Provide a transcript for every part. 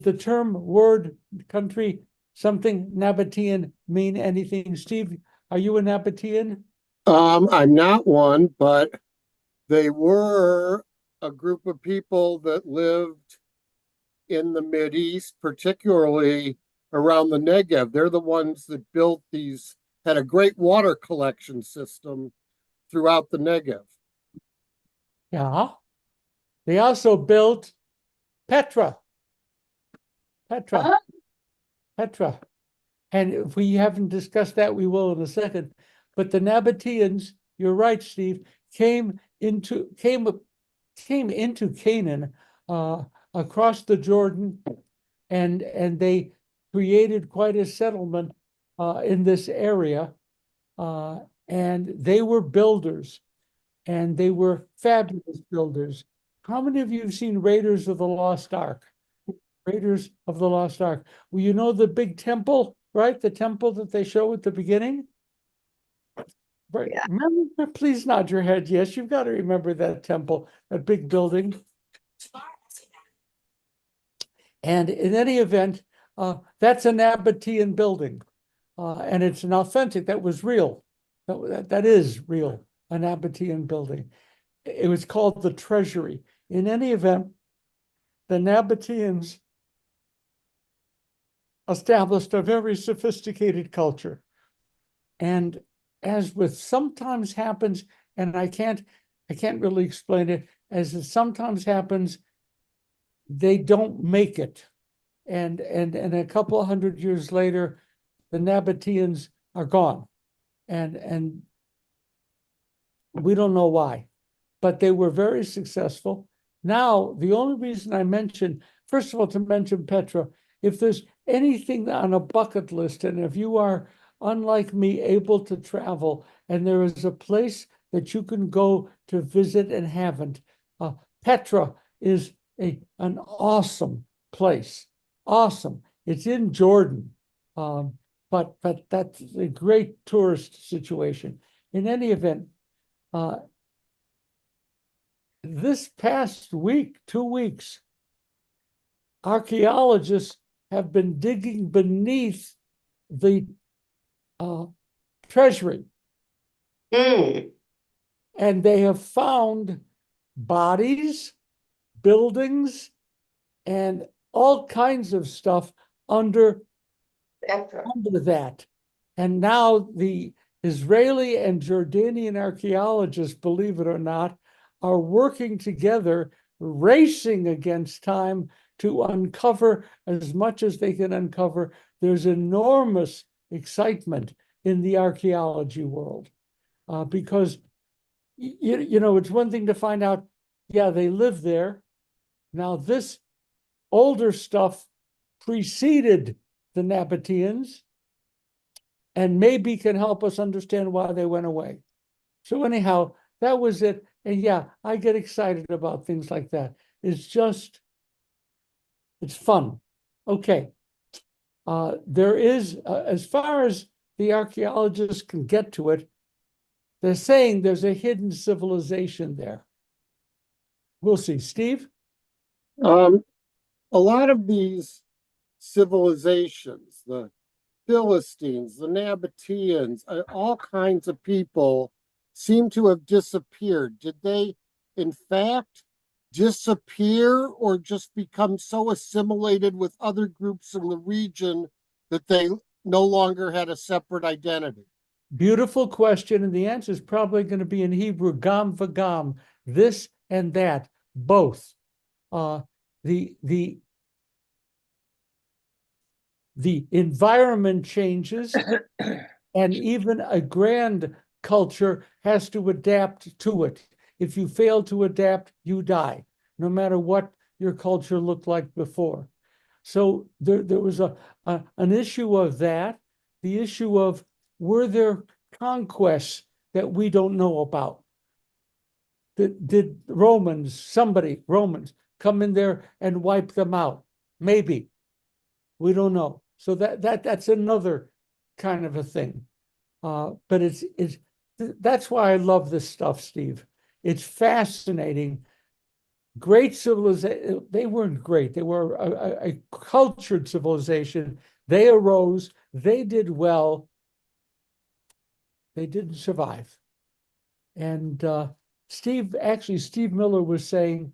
the term, word, country, something Nabatean mean anything? Steve, are you a Nabatean? I'm not one, but they were a group of people that lived in the Mideast, particularly around the Negev. They're the ones that built these, had a great water collection system throughout the Negev. Yeah. They also built Petra. Petra. Uh-huh. Petra. And if we haven't discussed that, we will in a second. But the Nabateans, you're right, Steve, came into Canaan across the Jordan, and they created quite a settlement in this area. And they were builders, and they were fabulous builders. How many of you have seen Raiders of the Lost Ark? Raiders of the Lost Ark. Well, you know the big temple, right? The temple that they show at the beginning? Right. Yeah. Remember, please nod your head. Yes, you've got to remember that temple, that big building. And in any event, that's a Nabatean building. And it's an authentic, that was real. That is real, a Nabatean building. It was called the Treasury. In any event, the Nabateans established a very sophisticated culture. And as with sometimes happens, and I can't really explain it, as it sometimes happens, they don't make it. And a couple of hundred years later, the Nabateans are gone. And we don't know why, but they were very successful. Now, the only reason I mention, first of all, to mention Petra, if there's anything on a bucket list, and if you are, unlike me, able to travel, and there is a place that you can go to visit and haven't, Petra is an awesome place. Awesome. It's in Jordan, but that's a great tourist situation. In any event, this past week, 2 weeks, archaeologists have been digging beneath the treasury. Mm. And they have found bodies, buildings, and all kinds of stuff under that. And now the Israeli and Jordanian archaeologists, believe it or not, are working together, racing against time to uncover as much as they can uncover. There's enormous excitement in the archaeology world because, you know, it's one thing to find out, yeah, they live there. Now, this older stuff preceded the Nabateans and maybe can help us understand why they went away. So anyhow, that was it. And yeah, I get excited about things like that. It's just, it's fun. Okay. There is, as far as the archaeologists can get to it, they're saying there's a hidden civilization there. We'll see. Steve? A lot of these civilizations, the Philistines, the Nabateans, all kinds of people seem to have disappeared. Did they, in fact, disappear or just become so assimilated with other groups in the region that they no longer had a separate identity? Beautiful question. And the answer is probably going to be in Hebrew, gam v'gam, this and that, both. The environment changes, and even a grand culture has to adapt to it. If you fail to adapt, you die, no matter what your culture looked like before. So there was an issue of that, the issue of, were there conquests that we don't know about? Did Romans come in there and wipe them out? Maybe. We don't know. So that's another kind of a thing. But that's why I love this stuff, Steve. It's fascinating great civilization. They weren't great. They were a cultured civilization. They arose. They did well. They didn't survive. And Steve Miller was saying,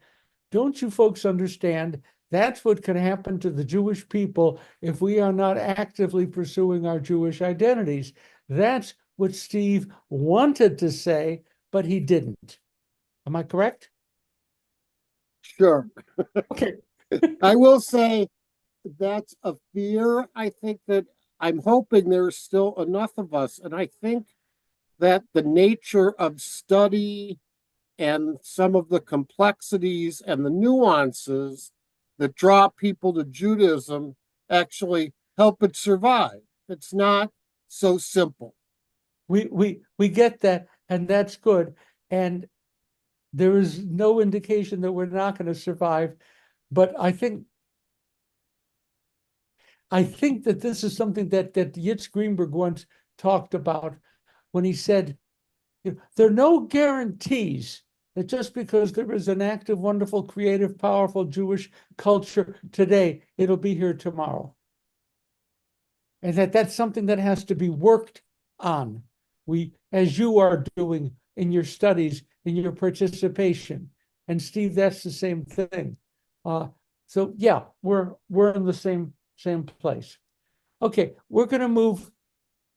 don't you folks understand? That's what can happen to the Jewish people if we are not actively pursuing our Jewish identities. That's what Steve wanted to say, but he didn't. Am I correct? Sure. Okay. I will say that's a fear. I think that I'm hoping there's still enough of us. And I think that the nature of study and some of the complexities and the nuances that draw people to Judaism actually help it survive. It's not so simple. We get that, and that's good. And there is no indication that we're not going to survive. But I think that this is something that Yitz Greenberg once talked about when he said, there are no guarantees that just because there is an active, wonderful, creative, powerful Jewish culture today, it'll be here tomorrow. And that's something that has to be worked on. As you are doing in your studies, in your participation. And Steve, that's the same thing. So yeah, we're in the same place. Okay, we're going to move.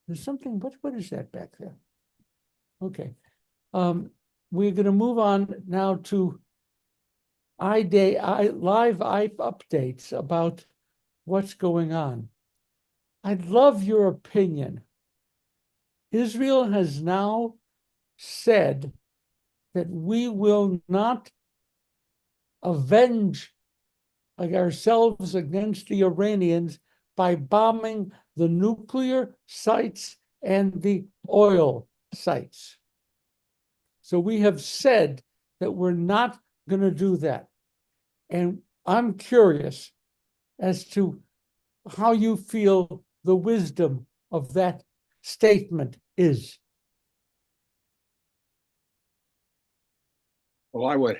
There's something. What is that back there? Okay, we're going to move on now to live updates about what's going on. I'd love your opinion. Israel has now said that we will not avenge ourselves against the Iranians by bombing the nuclear sites and the oil sites. So we have said that we're not going to do that. And I'm curious as to how you feel the wisdom of that statement is. Well, I would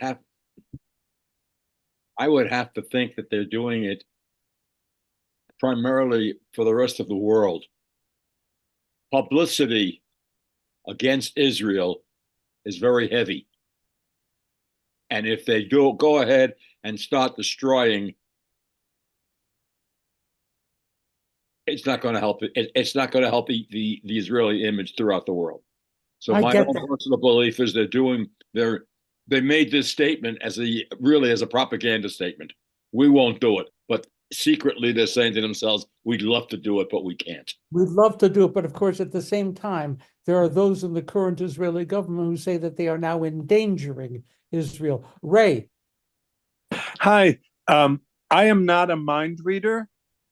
have to think that they're doing it primarily for the rest of the world. Publicity against Israel is very heavy. And if they go ahead and start destroying, it's not going to help it. It's not going to help the Israeli image throughout the world. So my own personal belief is they made this statement as a propaganda statement. We won't do it, but secretly they're saying to themselves, we'd love to do it, but we can't. We'd love to do it, but of course, at the same time, there are those in the current Israeli government who say that they are now endangering Israel. Ray. Hi. I am not a mind reader,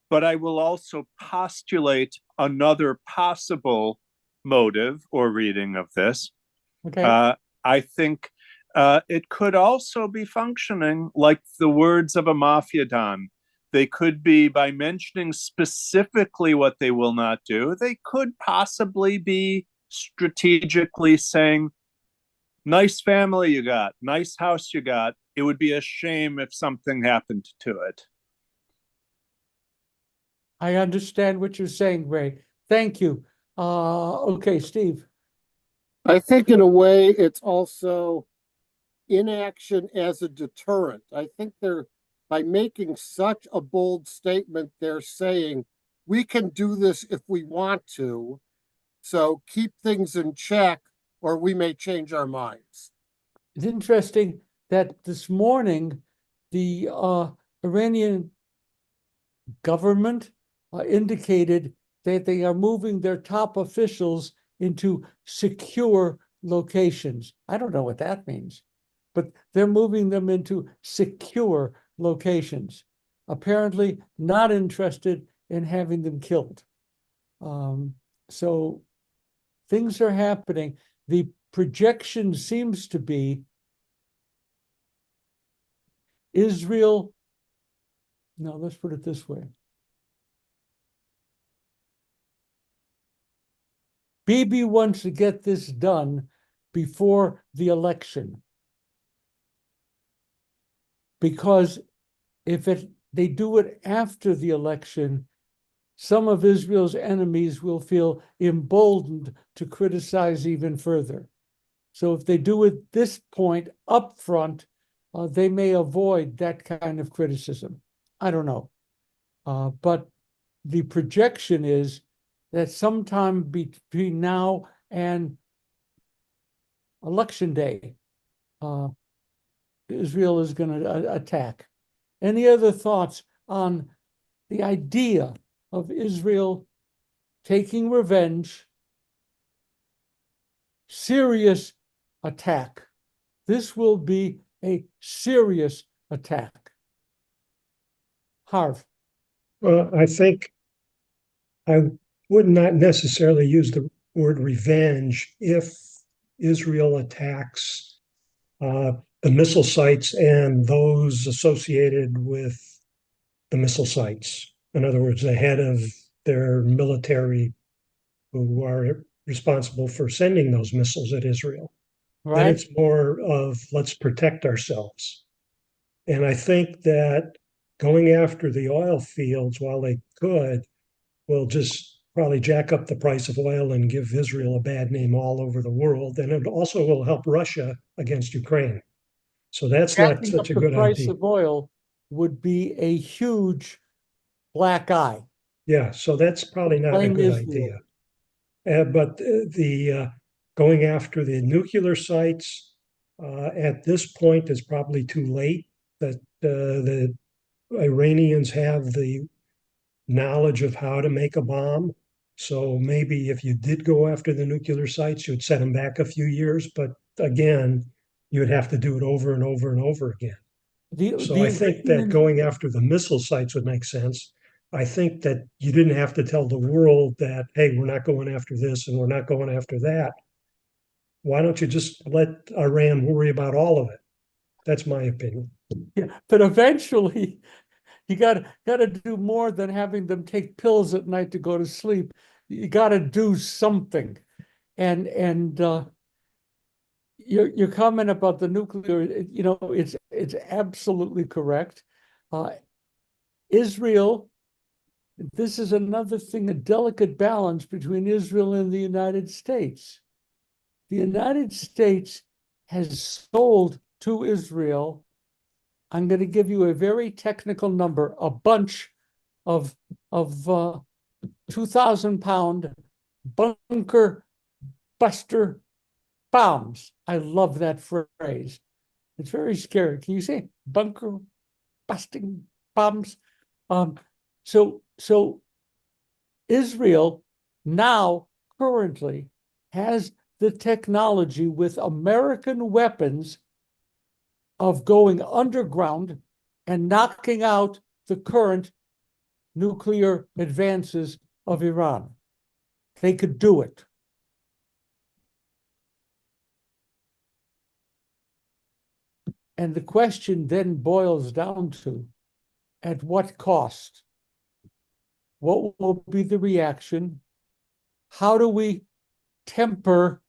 but I will also postulate another possible motive or reading of this. Okay. I think it could also be functioning like the words of a mafia don. They could be, by mentioning specifically what they will not do, they could possibly be strategically saying, nice family you got, nice house you got. It would be a shame if something happened to it. I understand what you're saying, Ray. Thank you. Okay, Steve. I think in a way it's also inaction as a deterrent. I think by making such a bold statement, they're saying we can do this if we want to. So keep things in check or we may change our minds. It's interesting that this morning, the Iranian government indicated that they are moving their top officials into secure locations. I don't know what that means, but they're moving them into secure locations, apparently not interested in having them killed. So things are happening. The projection seems to be Israel. No, let's put it this way. Bibi wants to get this done before the election. because if they do it after the election, some of Israel's enemies will feel emboldened to criticize even further. So if they do it this point up front, they may avoid that kind of criticism. I don't know. But the projection is that sometime between now and Election Day, Israel is going to attack. Any other thoughts on the idea of Israel taking revenge, serious attack? This will be a serious attack. Harv. Well, I think I would not necessarily use the word revenge if Israel attacks the missile sites and those associated with the missile sites. In other words, the head of their military who are responsible for sending those missiles at Israel. Then Right? it's more of let's protect ourselves. And I think that going after the oil fields while they could will just probably jack up the price of oil and give Israel a bad name all over the world. And it also will help Russia against Ukraine. So that's not Jacking such up a the good price idea. of oil would be a huge black eye. Yeah, so that's probably not a Blame good Israel. idea. But the going after the nuclear sites at this point is probably too late. That the Iranians have the knowledge of how to make a bomb. So maybe if you did go after the nuclear sites, you'd set them back a few years. But again, you would have to do it over and over and over again. So I think that going after the missile sites would make sense. I think that you didn't have to tell the world that, hey, we're not going after this and we're not going after that. Why don't you just let Iran worry about all of it? That's my opinion. Yeah, but eventually you got to do more than having them take pills at night to go to sleep. You got to do something. And your comment about the nuclear, it's absolutely correct. Israel, this is another thing, a delicate balance between Israel and the United States. The United States has sold to Israel, I'm going to give you a very technical number, a bunch of 2,000-pound bunker buster bombs. I love that phrase. It's very scary. Can you say bunker busting bombs? So Israel now currently has the technology with American weapons of going underground and knocking out the current nuclear advances of Iran. They could do it. And the question then boils down to, at what cost? What will be the reaction? How do we temper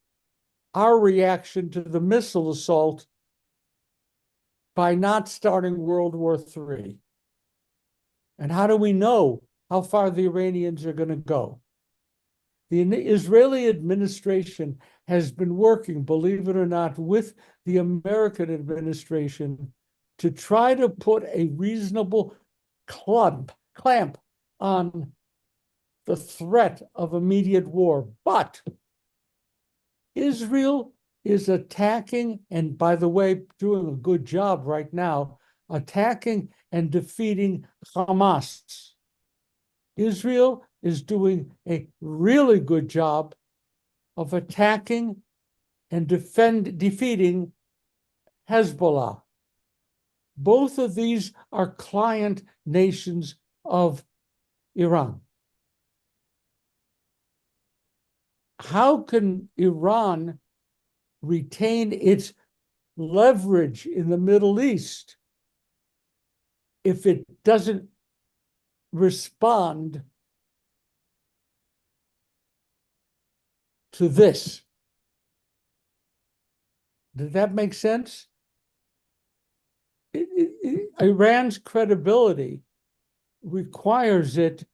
our reaction to the missile assault by not starting World War III? And how do we know how far the Iranians are going to go? The Israeli administration has been working, believe it or not, with the American administration to try to put a reasonable clamp on the threat of immediate war. But Israel is attacking, and by the way, doing a good job right now, attacking and defeating Hamas. Israel is doing a really good job of attacking and defeating Hezbollah. Both of these are client nations of Iran. How can Iran retain its leverage in the Middle East if it doesn't respond to this? Did that make sense? Iran's credibility requires it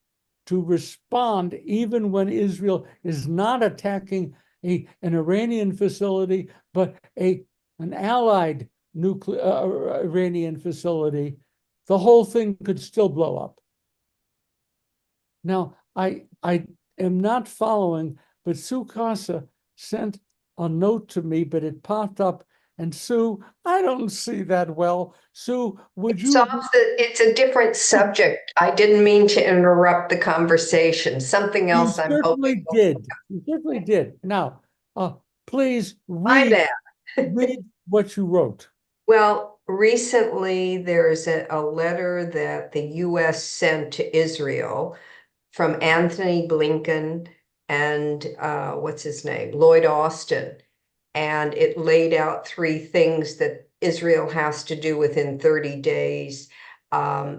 to respond even when Israel is not attacking an Iranian facility, but an allied nuclear Iranian facility. The whole thing could still blow up. Now, I am not following, but Sue Casa sent a note to me, but it popped up. And Sue, I don't see that well. Sue, would you? It's a different subject. I didn't mean to interrupt the conversation. Something else I'm hoping. You certainly did. Now, please My read, bad. read what you wrote. Well, recently there's a letter that the U.S. sent to Israel from Anthony Blinken and what's his name, Lloyd Austin. And it laid out 3 things that Israel has to do within 30 days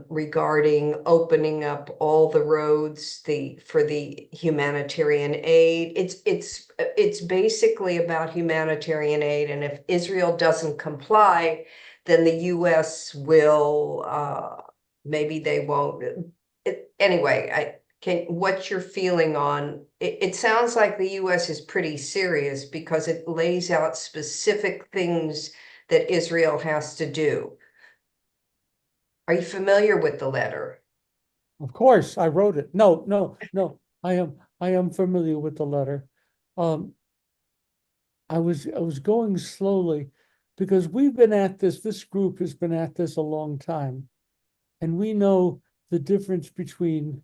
regarding opening up all the roads for the humanitarian aid. It's basically about humanitarian aid, and if Israel doesn't comply, then the U.S. will maybe they won't. Anyway, what's your feeling on it? It sounds like the U.S. is pretty serious because it lays out specific things that Israel has to do. Are you familiar with the letter? Of course, I wrote it. No. I am familiar with the letter. I was going slowly because we've been at this group has been at this a long time, and we know the difference between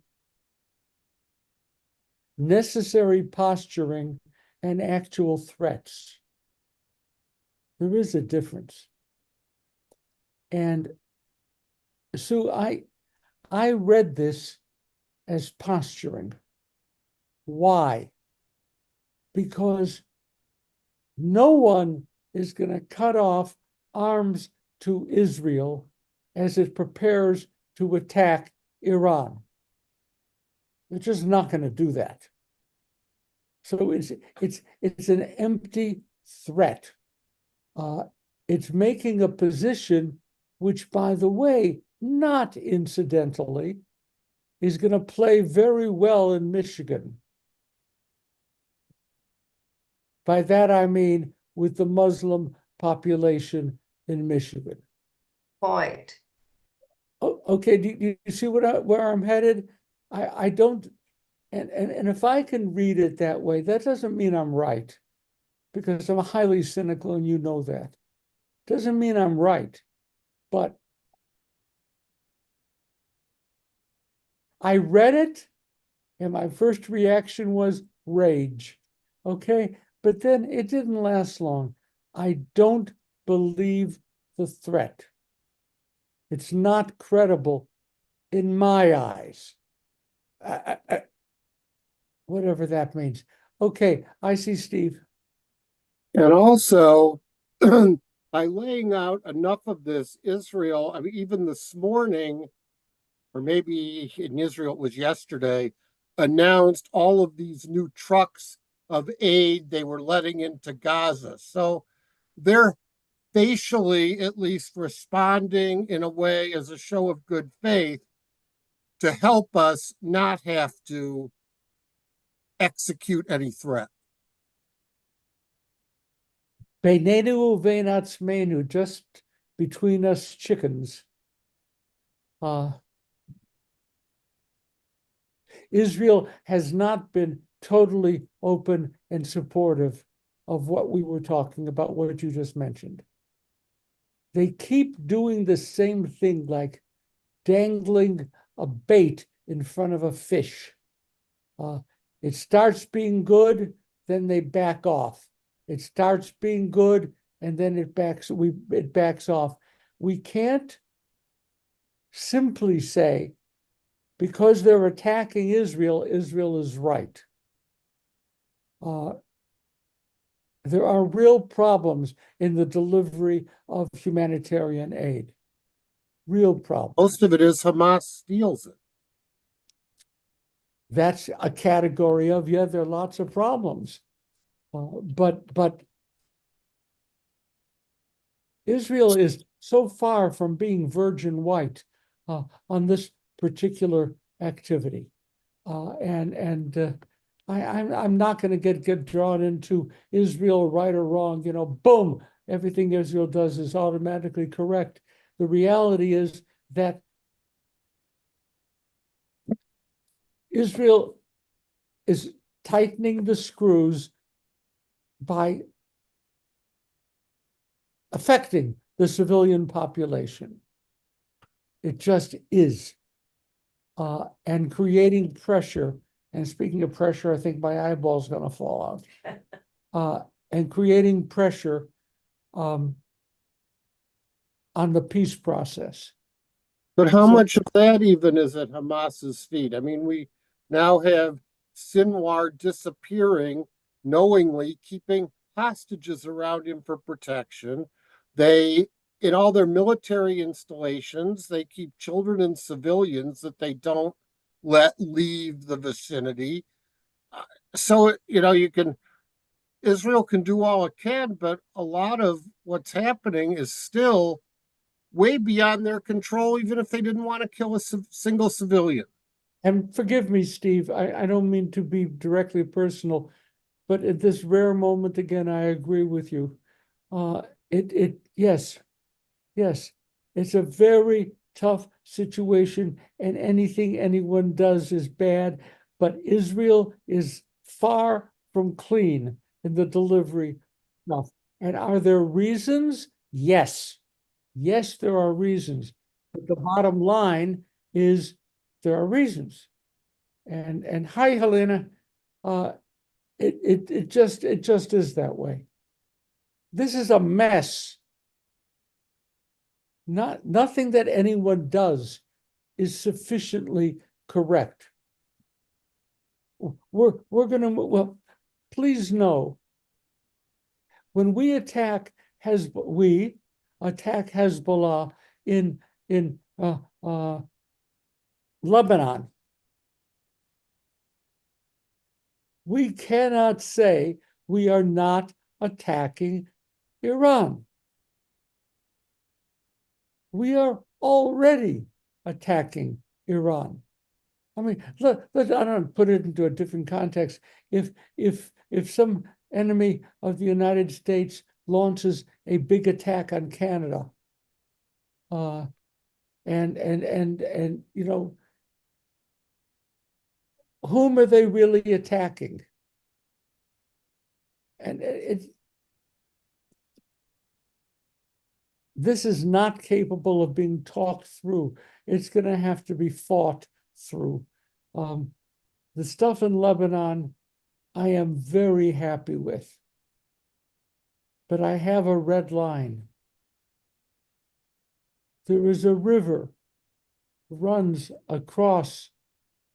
necessary posturing and actual threats. There is a difference. And so I read this as posturing. Why? Because no one is going to cut off arms to Israel as it prepares to attack Iran. They're just not going to do that. So it's an empty threat. It's making a position which, by the way, not incidentally, is going to play very well in Michigan. By that I mean with the Muslim population in Michigan. Point. Okay, do you see where I'm headed? I don't, and if I can read it that way, that doesn't mean I'm right, because I'm highly cynical and you know that. Doesn't mean I'm right, but I read it and my first reaction was rage, okay? But then it didn't last long. I don't believe the threat. It's not credible in my eyes. Whatever that means. Okay, I see Steve. And also, by laying out enough of this, Israel, I mean, even this morning, or maybe in Israel it was yesterday, announced all of these new trucks of aid they were letting into Gaza. So they're facially at least responding in a way as a show of good faith to help us not have to execute any threat. Beinenu uveinatzmenu, just between us chickens. Israel has not been totally open and supportive of what we were talking about, what you just mentioned. They keep doing the same thing, like dangling a bait in front of a fish. It starts being good, then they back off. It starts being good, and then it backs off. We can't simply say, because they're attacking Israel, Israel is right. There are real problems in the delivery of humanitarian aid. Real problems. Most of it is Hamas steals it. That's a category of, yeah, there are lots of problems. But Israel is so far from being virgin white on this particular activity. I'm not going to get drawn into Israel right or wrong. You know, boom, everything Israel does is automatically correct. The reality is that Israel is tightening the screws by affecting the civilian population. It just is. And creating pressure. And speaking of pressure, I think my eyeball's going to fall out. And creating pressure on the peace process. But how much of that even is at Hamas's feet? I mean, we now have Sinwar disappearing, knowingly keeping hostages around him for protection. They, in all their military installations, they keep children and civilians that they don't let leave the vicinity. So, you know, Israel can do all it can, but a lot of what's happening is still way beyond their control, even if they didn't want to kill a single civilian. And forgive me, Steve, I don't mean to be directly personal, but at this rare moment, again, I agree with you. Yes, it's a very tough situation, and anything anyone does is bad, but Israel is far from clean in the delivery stuff. And are there reasons? Yes. Yes, there are reasons. But the bottom line is there are reasons. And hi, Helena. It just is that way. This is a mess. Nothing that anyone does is sufficiently correct. We're gonna, well, please know, when we attack Hezbollah in Lebanon, we cannot say we are not attacking Iran. We are already attacking Iran. I mean, I don't put it into a different context. If some enemy of the United States launches a big attack on Canada, and you know, whom are they really attacking? And this is not capable of being talked through. It's going to have to be fought through. The stuff in Lebanon, I am very happy with. But I have a red line. There is a river runs across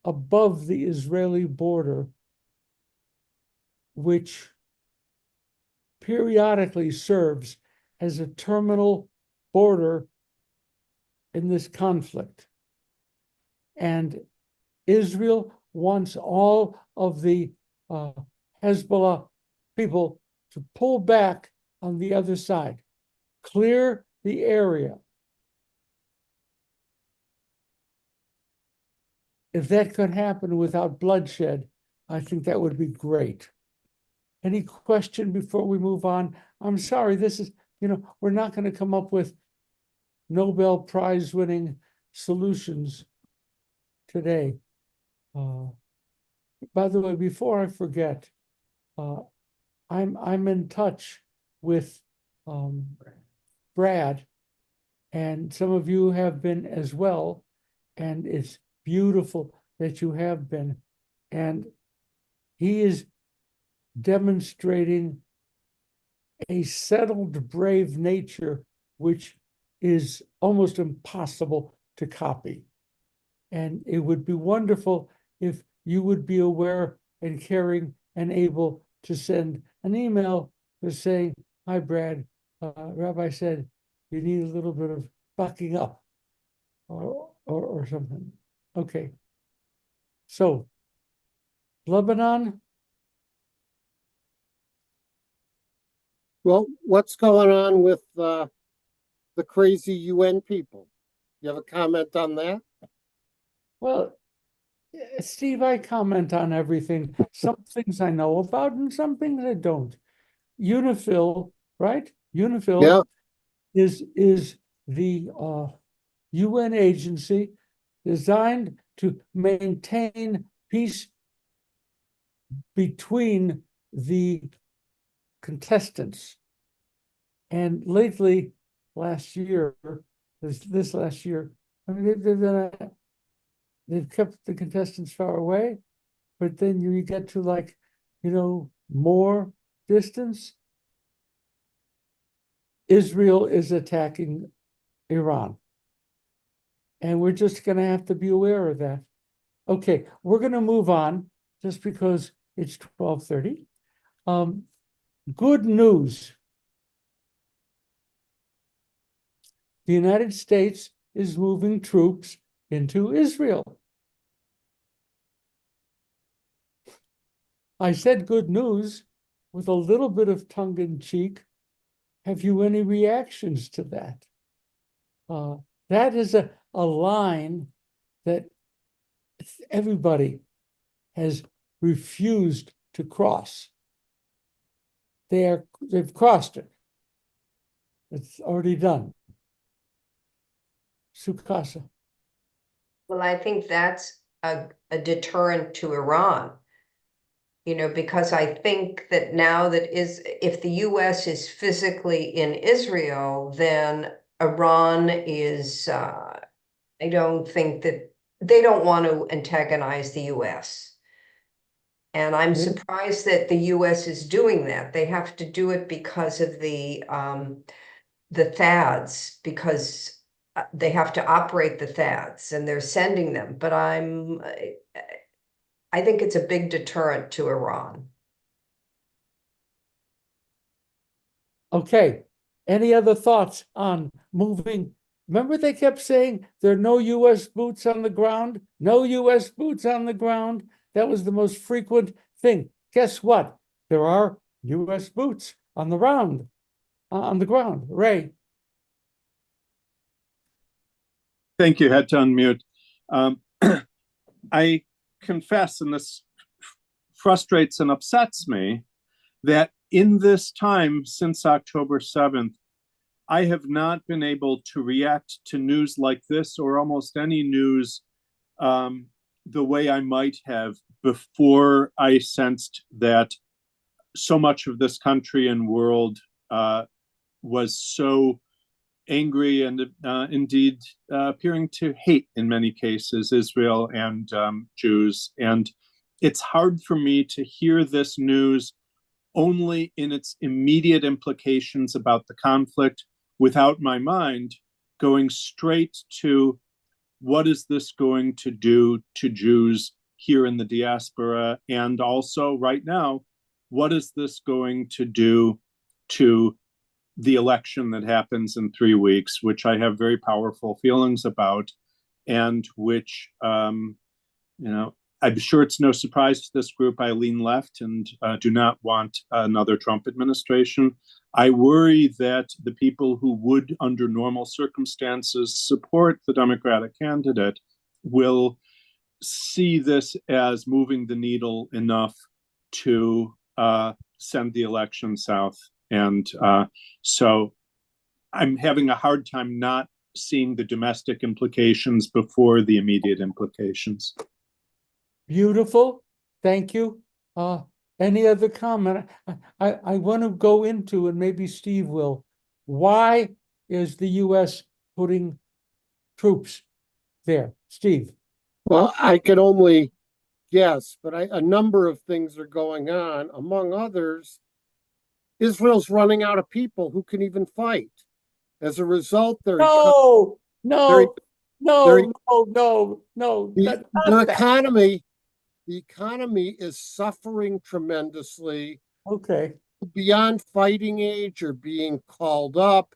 above the Israeli border, which periodically serves as a terminal border in this conflict. And Israel wants all of the Hezbollah people to pull back on the other side, clear the area. If that could happen without bloodshed, I think that would be great. Any question before we move on? I'm sorry, this is, you know, we're not going to come up with Nobel Prize winning solutions today. By the way, before I forget, I'm in touch with Brad, and some of you have been as well, and it's beautiful that you have been. And he is demonstrating a settled, brave nature, which is almost impossible to copy. And it would be wonderful if you would be aware and caring and able to send an email to say, hi, Brad, Rabbi said you need a little bit of backing up or something. Okay. So, Lebanon. Well, what's going on with the the crazy UN people. You have a comment on that? Well, Steve, I comment on everything. Some things I know about and some things I don't. UNIFIL, right? UNIFIL Yeah. is the UN agency designed to maintain peace between the contestants. And lately, last year, this last year, I mean, they've kept the contestants far away, but then you get to like, more distance. Israel is attacking Iran. And we're just going to have to be aware of that. Okay, we're going to move on just because it's 12:30. Good news. The United States is moving troops into Israel. I said good news with a little bit of tongue in cheek. Have you any reactions to that? That is a line that everybody has refused to cross. They've crossed it. It's already done. Sukasa. Well, I think that's a deterrent to Iran. Because I think that now if the US is physically in Israel, then Iran is, I don't think that they don't want to antagonize the US. And I'm surprised that the US is doing that. They have to do it because of the THAADs, because they have to operate the THAADs and they're sending them. But I think it's a big deterrent to Iran. Okay. Any other thoughts on moving? Remember they kept saying there are no US boots on the ground? No US boots on the ground. That was the most frequent thing. Guess what? There are US boots on the ground. Ray. Thank you. Had to unmute. I confess, and this frustrates and upsets me, that in this time since October 7th, I have not been able to react to news like this or almost any news the way I might have before I sensed that so much of this country and world was so angry and indeed appearing to hate, in many cases, Israel and Jews. And it's hard for me to hear this news only in its immediate implications about the conflict without my mind going straight to what is this going to do to Jews here in the diaspora? And also right now, what is this going to do to the election that happens in 3 weeks, which I have very powerful feelings about, and which, I'm sure it's no surprise to this group, I lean left and do not want another Trump administration. I worry that the people who would, under normal circumstances, support the Democratic candidate will see this as moving the needle enough to send the election south. And so I'm having a hard time not seeing the domestic implications before the immediate implications. Beautiful. Thank you. Any other comment? I want to go into, and maybe Steve will, why is the US putting troops there? Steve. Well, I can only guess, but a number of things are going on. Among others, Israel's running out of people who can even fight. As a result, their economy is suffering tremendously. Okay. Beyond fighting age or being called up,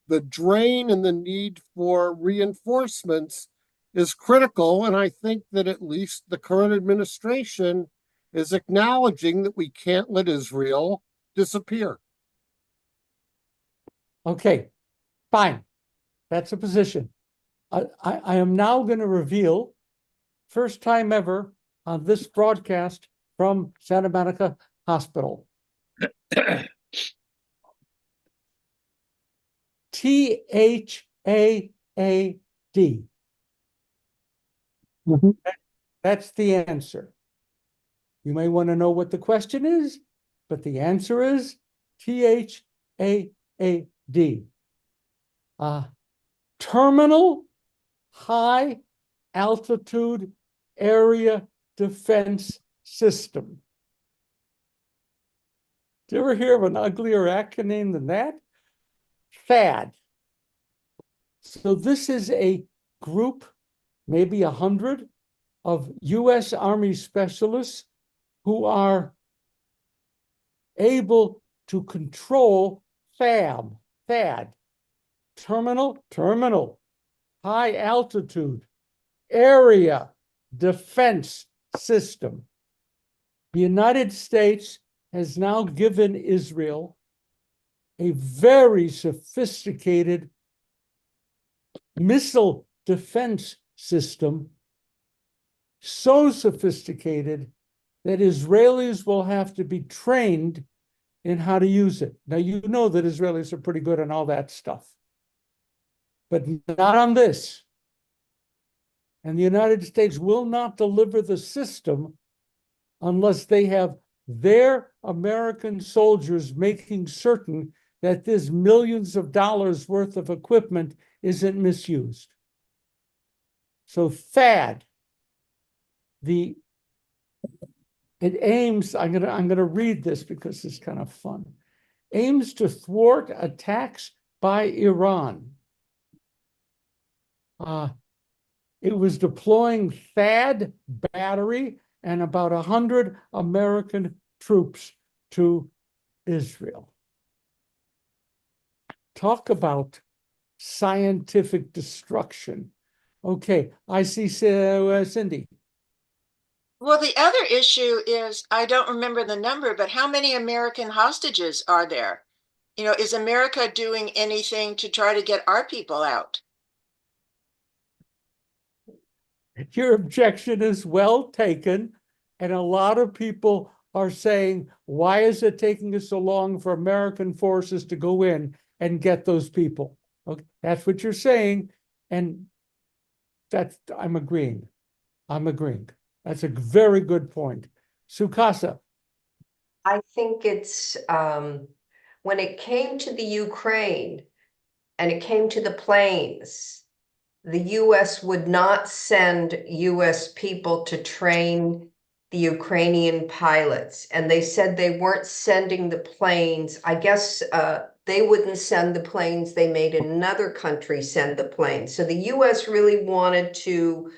the drain and the need for reinforcements is critical. And I think that at least the current administration is acknowledging that we can't let Israel disappear. Okay, fine. That's a position. I am now going to reveal, first time ever on this broadcast from Santa Monica Hospital. THAAD. That's the answer. You may want to know what the question is, but the answer is THAAD. Terminal High Altitude Area Defense System. Do you ever hear of an uglier acronym than that? THAAD. So this is a group, maybe 100, of U.S. Army specialists who are able to control THAAD, terminal, high altitude, area, defense system. The United States has now given Israel a very sophisticated missile defense system, so sophisticated that Israelis will have to be trained in how to use it. Now, you know that Israelis are pretty good on all that stuff, but not on this. And the United States will not deliver the system unless they have their American soldiers making certain that this millions of dollars worth of equipment isn't misused. So THAAD, it aims, I'm gonna read this because it's kind of fun, aims to thwart attacks by Iran. It was deploying THAAD battery and about 100 American troops to Israel. Talk about scientific destruction. Okay, I see Cindy. Well, the other issue is, I don't remember the number, but how many American hostages are there? You know, is America doing anything to try to get our people out? Your objection is well taken, and a lot of people are saying, why is it taking us so long for American forces to go in and get those people? Okay, that's what you're saying, and I'm agreeing. That's a very good point. Sukasa. I think it's when it came to the Ukraine and it came to the planes, the US would not send US people to train the Ukrainian pilots. And they said they weren't sending the planes. I guess they wouldn't send the planes. They made another country send the planes. So the US really wanted to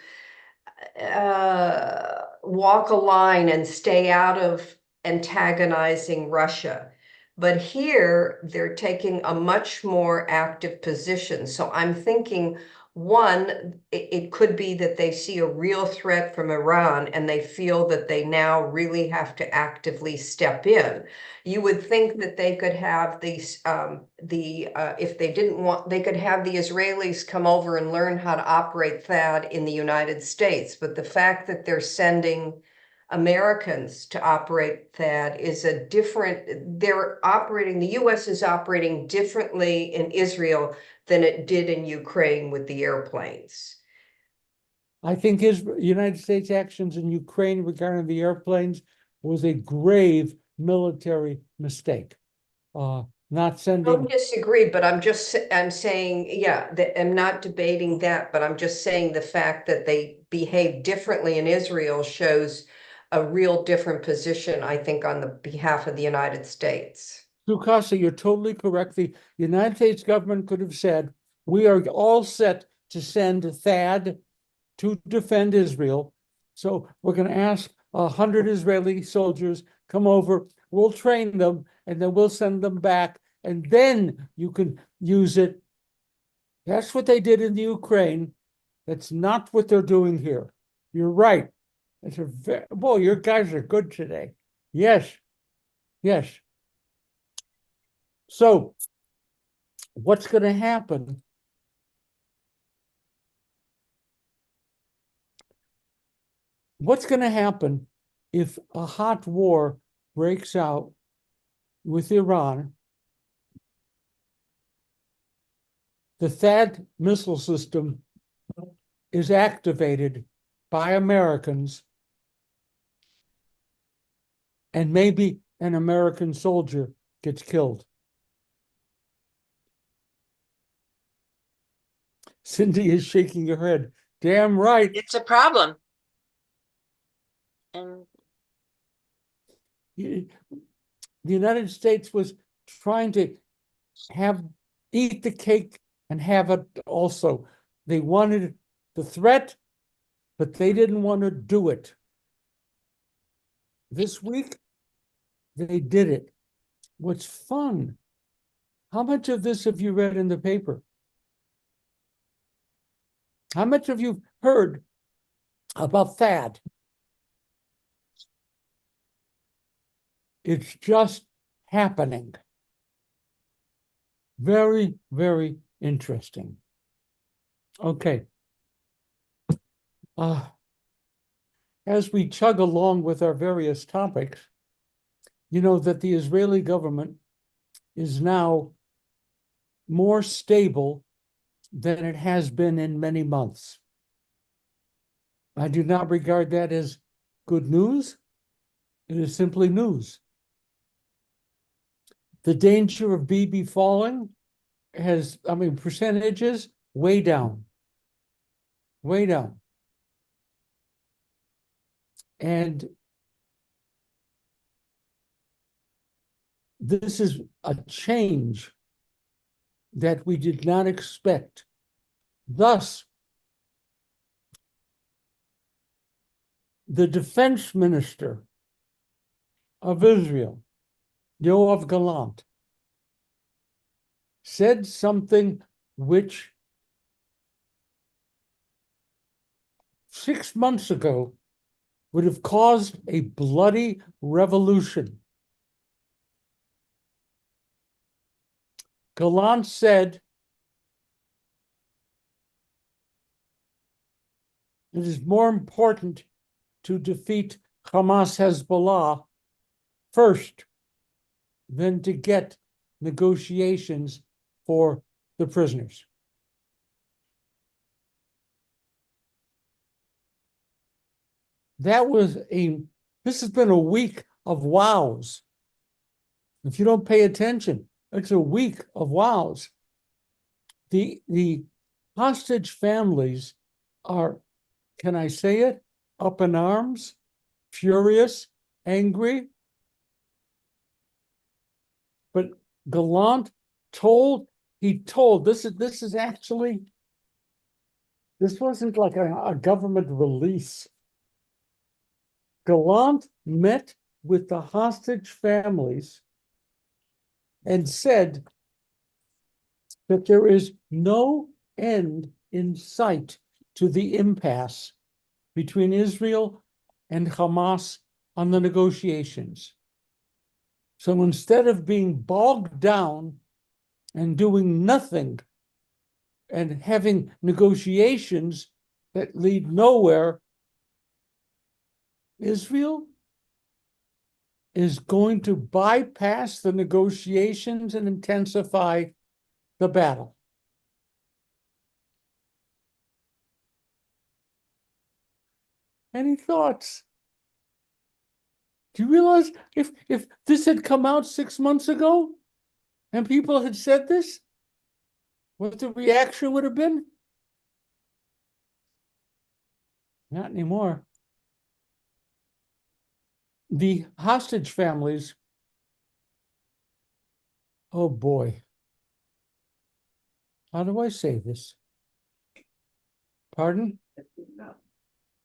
walk a line and stay out of antagonizing Russia. But here they're taking a much more active position. So I'm thinking, one, it could be that they see a real threat from Iran and they feel that they now really have to actively step in. You would think that they could have these, if they didn't want, they could have the Israelis come over and learn how to operate THAAD in the United States. But the fact that they're sending Americans to operate THAAD is a different, the US is operating differently in Israel than it did in Ukraine with the airplanes. I think United States actions in Ukraine regarding the airplanes was a grave military mistake. Not sending. I don't disagree, but I'm saying, yeah, I'm not debating that, but I'm just saying the fact that they behave differently in Israel shows a real different position, I think, on the behalf of the United States. Sukasa, you're totally correct. The United States government could have said, we are all set to send THAAD to defend Israel. So we're going to ask 100 Israeli soldiers, come over, we'll train them, and then we'll send them back, and then you can use it. That's what they did in the Ukraine. That's not what they're doing here. You're right. It's boy, your guys are good today. Yes. So what's going to happen what's going to happen if a hot war breaks out with Iran? The THAAD missile system is activated by Americans, and maybe an American soldier gets killed. Cindy is shaking her head. Damn right. It's a problem. And The United States was trying to eat the cake and have it also. They wanted the threat, but they didn't want to do it. This week, they did it. What's fun? How much of this have you read in the paper? How much have you heard about THAAD? It's just happening. Very, very interesting. Okay. As we chug along with our various topics, you know that the Israeli government is now more stable than it has been in many months. I do not regard that as good news. It is simply news. The danger of Bibi falling percentages way down. Way down. And this is a change that we did not expect. Thus, the defense minister of Israel, Yoav Gallant, said something which 6 months ago would have caused a bloody revolution. Gallant said, it is more important to defeat Hamas Hezbollah first than to get negotiations for the prisoners. This has been a week of wows. If you don't pay attention, it's a week of wows. The hostage families are, can I say it, up in arms, furious, angry. But Gallant told, this wasn't like a government release. Gallant met with the hostage families and said that there is no end in sight to the impasse between Israel and Hamas on the negotiations. So instead of being bogged down and doing nothing and having negotiations that lead nowhere, Israel is going to bypass the negotiations and intensify the battle. Any thoughts? Do you realize if this had come out 6 months ago and people had said this, what the reaction would have been? Not anymore. The hostage families, oh boy. How do I say this? Pardon?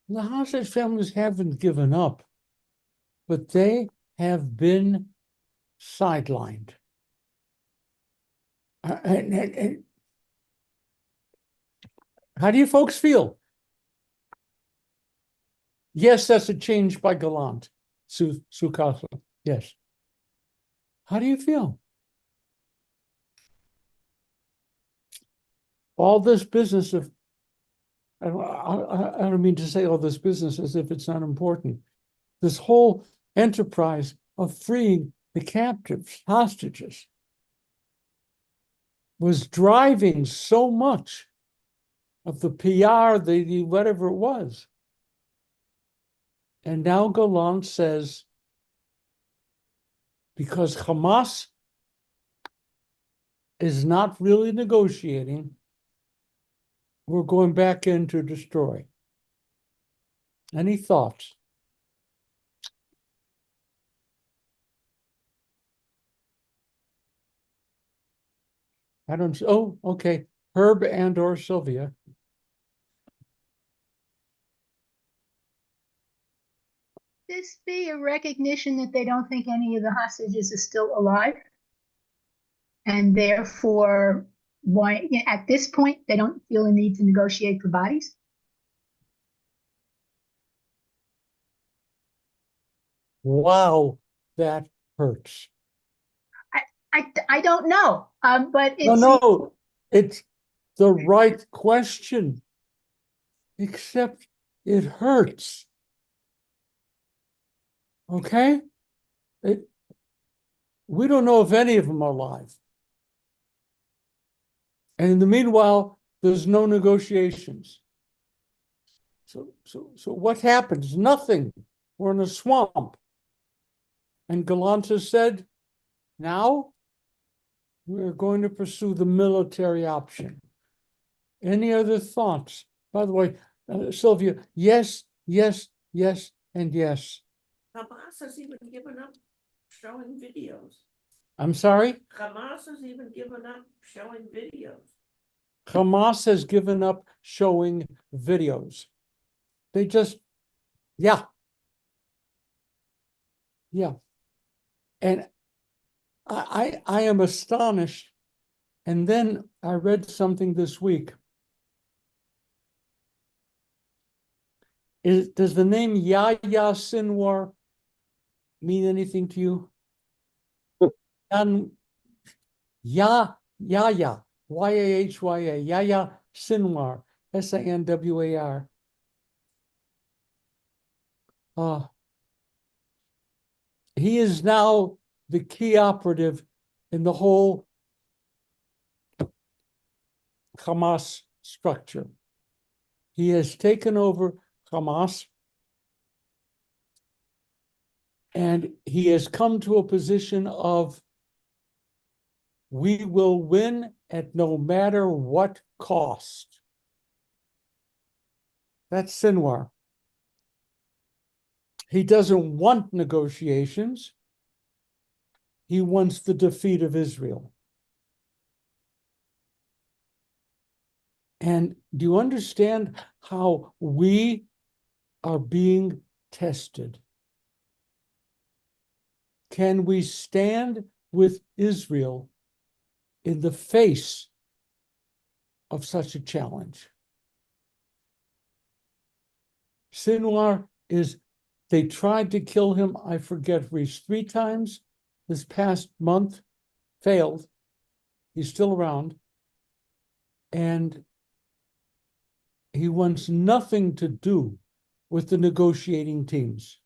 The hostage families haven't given up, but they have been sidelined. And how do you folks feel? Yes, that's a change by Gallant, Sukasa. Yes. How do you feel? All this business of I don't mean to say all this business as if it's not important. This whole enterprise of freeing the captives, hostages, was driving so much of the PR, the whatever it was. And now Golan says, because Hamas is not really negotiating, we're going back in to destroy. Any thoughts? I don't, oh, okay. Herb and or Sylvia. This be a recognition that they don't think any of the hostages is still alive? And therefore, why at this point they don't feel a need to negotiate for bodies? Wow, that hurts. I don't know, but No, it's the right question, except it hurts. Okay? We don't know if any of them are alive. And in the meanwhile, there's no negotiations. So what happens? Nothing. We're in a swamp. And Galanta said, now we're going to pursue the military option. Any other thoughts? By the way, Sylvia, yes, yes, yes, and yes. Hamas has even given up showing videos. I'm sorry? Hamas has even given up showing videos. Hamas has given up showing videos. They just, yeah. Yeah. And I am astonished. And then I read something this week. Does the name Yahya Sinwar mean anything to you? Yahya, Y-A-H-Y-A, Yahya Sinwar, S-I-N-W-A-R. He is now the key operative in the whole Hamas structure. He has taken over Hamas, and he has come to a position of, we will win at no matter what cost. That's Sinwar. He doesn't want negotiations. He wants the defeat of Israel. And do you understand how we are being tested? Can we stand with Israel in the face of such a challenge? Sinwar they tried to kill him, I forget, Reese, 3 times this past month, failed. He's still around. And he wants nothing to do with the negotiating teams.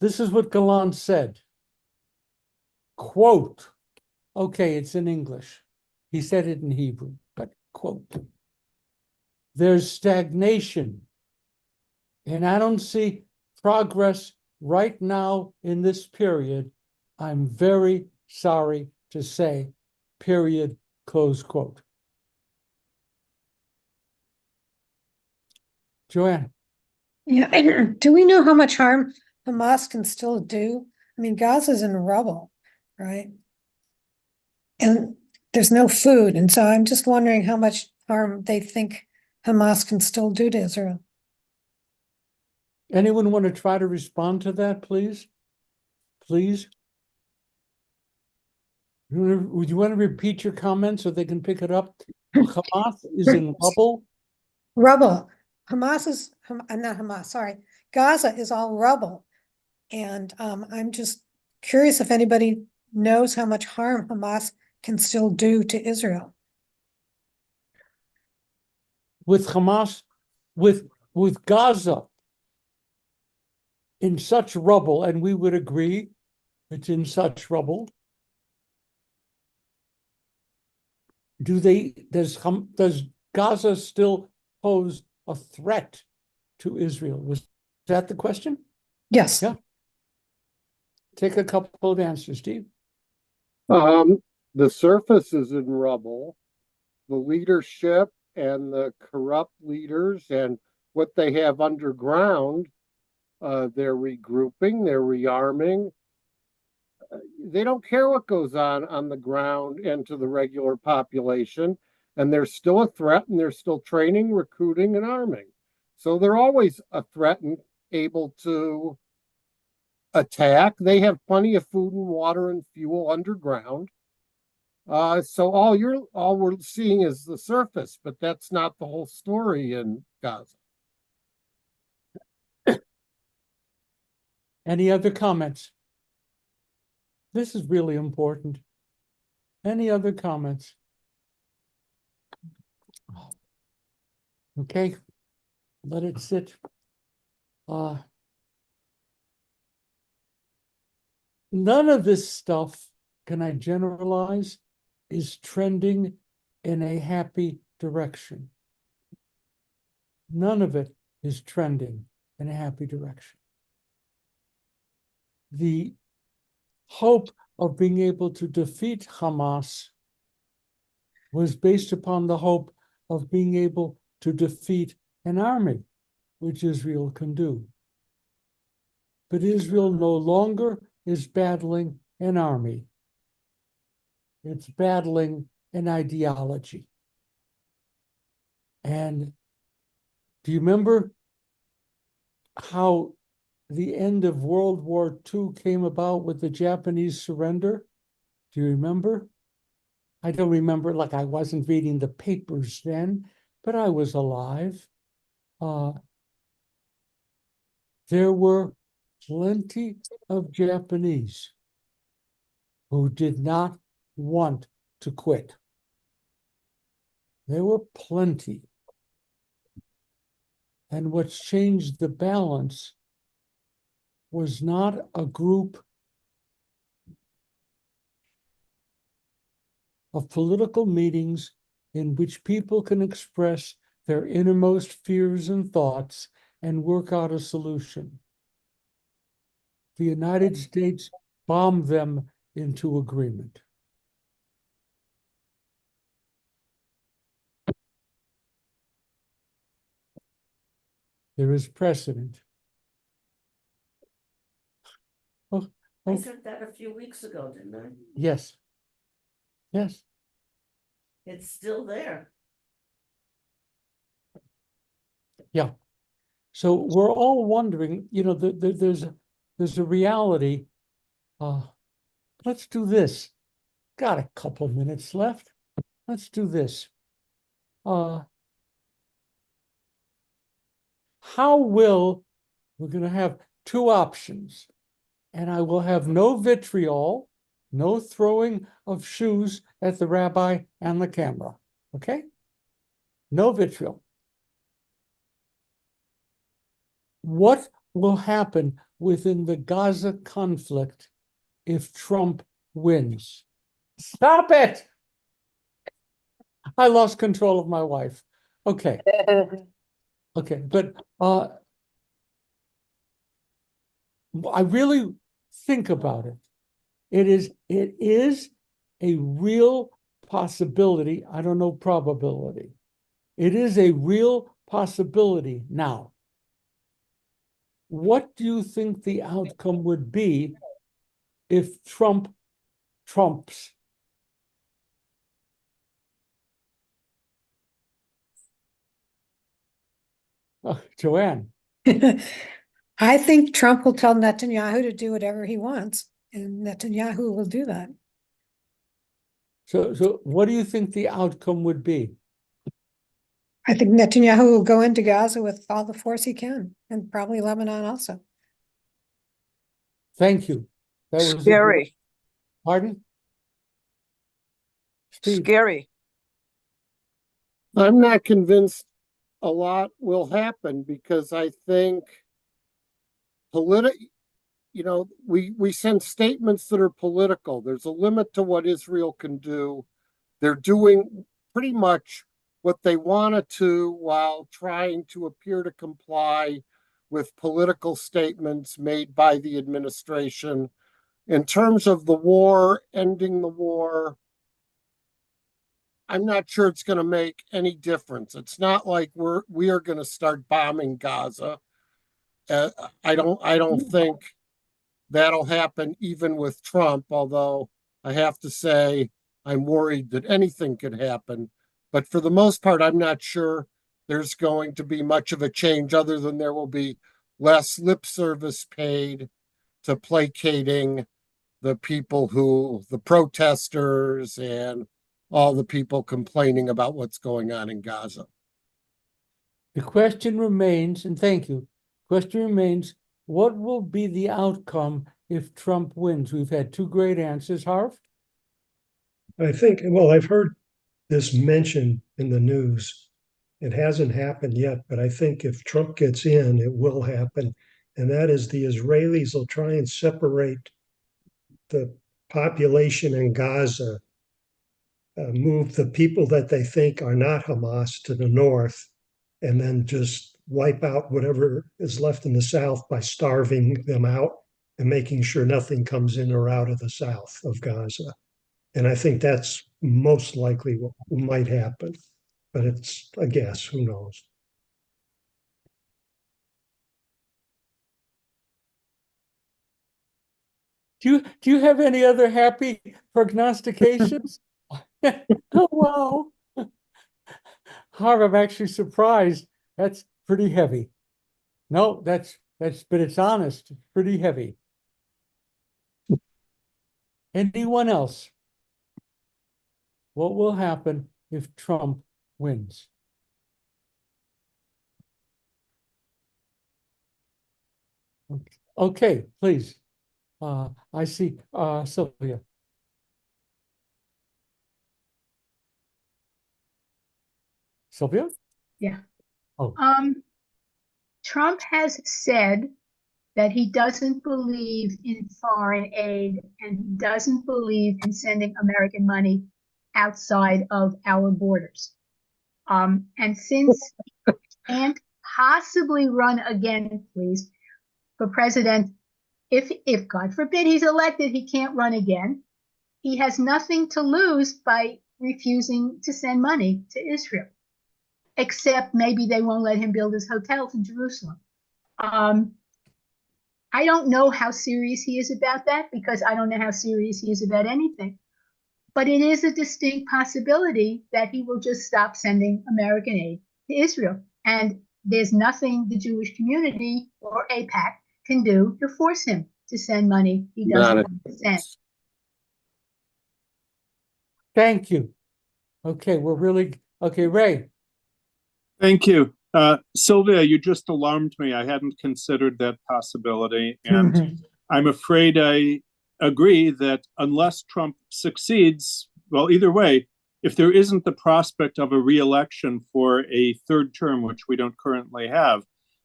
This is what Gallant said. Quote, okay, it's in English. He said it in Hebrew, but quote, there's stagnation, and I don't see progress right now in this period. I'm very sorry to say, period, close quote. Joanne. Yeah, do we know how much harm Hamas can still do? I mean, Gaza's in rubble, right? And there's no food. And so I'm just wondering how much harm they think Hamas can still do to Israel. Anyone want to try to respond to that, please? Please? Would you want to repeat your comment so they can pick it up? Hamas is in rubble. Rubble. Hamas is, not Hamas, sorry. Gaza is all rubble. And I'm just curious if anybody knows how much harm Hamas can still do to Israel. with Hamas, with Gaza in such rubble, and we would agree it's in such rubble. Does Gaza still pose a threat to Israel? Was that the question? Yes. Yeah. Take a couple of answers, Steve. The surface is in rubble. The leadership and the corrupt leaders and what they have underground, they're regrouping, they're rearming. They don't care what goes on the ground and to the regular population, and they're still a threat, and they're still training, recruiting, and arming. So they're always a threat and able to attack. They have plenty of food and water and fuel underground. So all we're seeing is the surface, but that's not the whole story in Gaza. Any other comments? This is really important. Any other comments? Okay, let it sit. None of this stuff, can I generalize, is trending in a happy direction. None of it is trending in a happy direction. The hope of being able to defeat Hamas was based upon the hope of being able to defeat an army, which Israel can do. But Israel no longer is battling an army. It's battling an ideology. And do you remember how the end of World War II came about with the Japanese surrender? Do you remember? I don't remember, like I wasn't reading the papers then, but I was alive. There were plenty of Japanese who did not want to quit. There were plenty. And what's changed the balance was not a group of political meetings in which people can express their innermost fears and thoughts and work out a solution. The United States bombed them into agreement. There is precedent. I said that a few weeks ago, didn't I? Yes. Yes. It's still there. Yeah. So we're all wondering, there's a reality. Let's do this. Got a couple of minutes left. Let's do this. We're going to have two options, and I will have no vitriol, no throwing of shoes at the rabbi and the camera. Okay? No vitriol. What will happen within the Gaza conflict if Trump wins? Stop it! I lost control of my wife. Okay. Okay, but I really think about it. It is a real possibility. I don't know probability. It is a real possibility now. What do you think the outcome would be if Trump trumps? Joanne. I think Trump will tell Netanyahu to do whatever he wants, and Netanyahu will do that. So what do you think the outcome would be? I think Netanyahu will go into Gaza with all the force he can, and probably Lebanon also. Thank you. That was Scary. Pardon? Steve. Scary. I'm not convinced a lot will happen because I think we send statements that are political. There's a limit to what Israel can do. They're doing pretty much what they wanted to while trying to appear to comply with political statements made by the administration. In terms of the war, ending the war, I'm not sure it's going to make any difference. It's not like we are going to start bombing Gaza. I don't think that'll happen even with Trump, although I have to say I'm worried that anything could happen. But for the most part, I'm not sure there's going to be much of a change other than there will be less lip service paid to placating the protesters and all the people complaining about what's going on in Gaza. The question remains, and thank you, question remains, what will be the outcome if Trump wins? We've had two great answers. Harv? I think, well, I've heard this mentioned in the news. It hasn't happened yet, but I think if Trump gets in, it will happen. And that is the Israelis will try and separate the population in Gaza, move the people that they think are not Hamas to the north, and then just wipe out whatever is left in the south by starving them out and making sure nothing comes in or out of the south of Gaza. And I think that's most likely what might happen, but it's a guess, who knows? Do you have any other happy prognostications? Oh, wow. Harv, I'm actually surprised. That's pretty heavy. No, but it's honest, it's pretty heavy. Anyone else? What will happen if Trump wins? Okay, please. I see Sylvia. Sylvia? Yeah. Oh. Trump has said that he doesn't believe in foreign aid and doesn't believe in sending American money outside of our borders. And since he can't possibly run again, please, for president, if God forbid he's elected, he can't run again. He has nothing to lose by refusing to send money to Israel, except maybe they won't let him build his hotels in Jerusalem. I don't know how serious he is about that because I don't know how serious he is about anything. But it is a distinct possibility that he will just stop sending American aid to Israel. And there's nothing the Jewish community or AIPAC can do to force him to send money he doesn't want to send. Thank you. Okay, okay, Ray. Thank you. Sylvia, you just alarmed me. I hadn't considered that possibility. And I'm afraid I agree that unless Trump succeeds, well, either way, if there isn't the prospect of a re-election for a third term, which we don't currently have,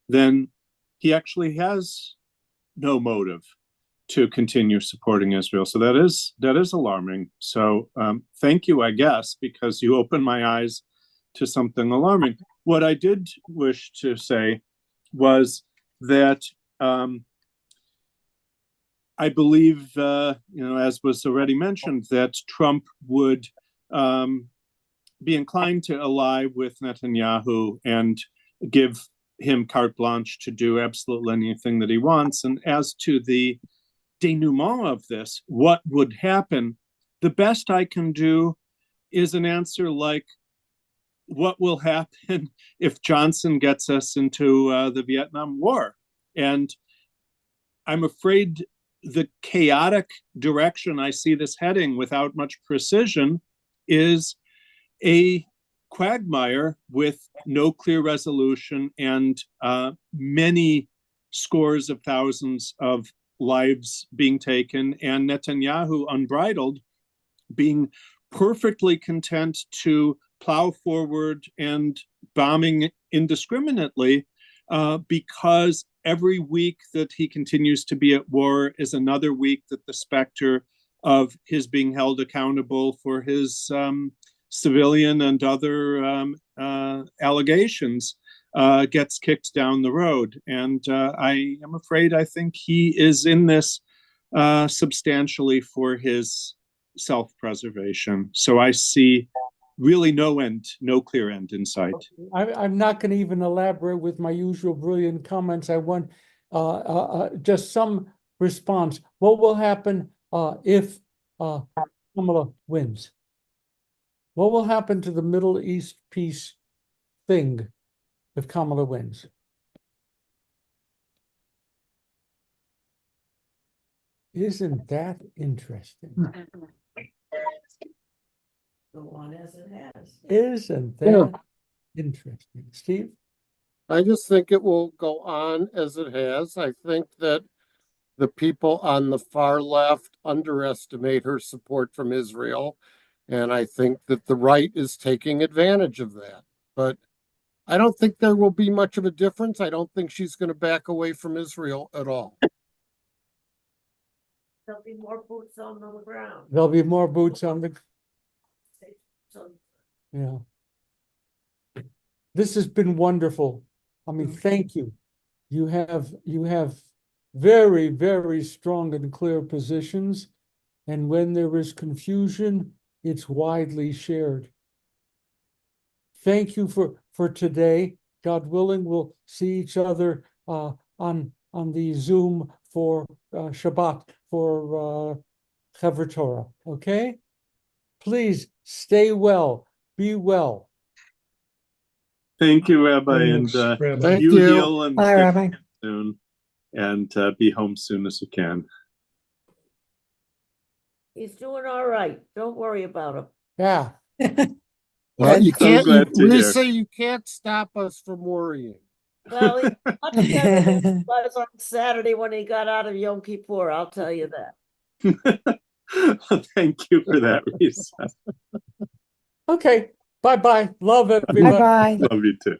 then he actually has no motive to continue supporting Israel. So that is alarming. So thank you, I guess, because you opened my eyes to something alarming. What I did wish to say was that I believe, as was already mentioned, that Trump would be inclined to ally with Netanyahu and give him carte blanche to do absolutely anything that he wants. And as to the denouement of this, what would happen, the best I can do is an answer like, what will happen if Johnson gets us into the Vietnam War? And I'm afraid the chaotic direction I see this heading without much precision is a quagmire with no clear resolution and many scores of thousands of lives being taken, and Netanyahu, unbridled, being perfectly content to plow forward and bombing indiscriminately, because every week that he continues to be at war is another week that the specter of his being held accountable for his civilian and other allegations gets kicked down the road. And I am afraid I think he is in this substantially for his self-preservation. So I see really no clear end in sight. I'm not going to even elaborate with my usual brilliant comments. I want just some response. What will happen if Kamala wins? What will happen to the Middle East peace thing if Kamala wins? Isn't that interesting? Go on as it has. Isn't that interesting? Steve? I just think it will go on as it has. I think that the people on the far left underestimate her support from Israel. And I think that the right is taking advantage of that. But I don't think there will be much of a difference. I don't think she's going to back away from Israel at all. There'll be more boots on the ground. There'll be more boots on the... So Yeah. This has been wonderful. I mean, thank you. You have very, very strong and clear positions. And when there is confusion, it's widely shared. Thank you for today. God willing, we'll see each other on the Zoom for Shabbat, for Chevra Torah. Okay? Please stay well. Be well. Thank you, Rabbi, and Thanks, Rabbi. Thank you you. heal and Bye, get Rabbi. soon, and be home soon as you can. he's doing all right. Don't worry about him. Yeah. Well, you So can't, glad to hear. Risa, you can't stop us from worrying. Well, he's much better than he was on Saturday when he got out of Yom Kippur, I'll tell you that. Thank you for that, Risa. Okay. Bye-bye. Love everybody. Bye-bye. Love you too.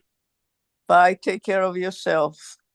Bye. Take care of yourself.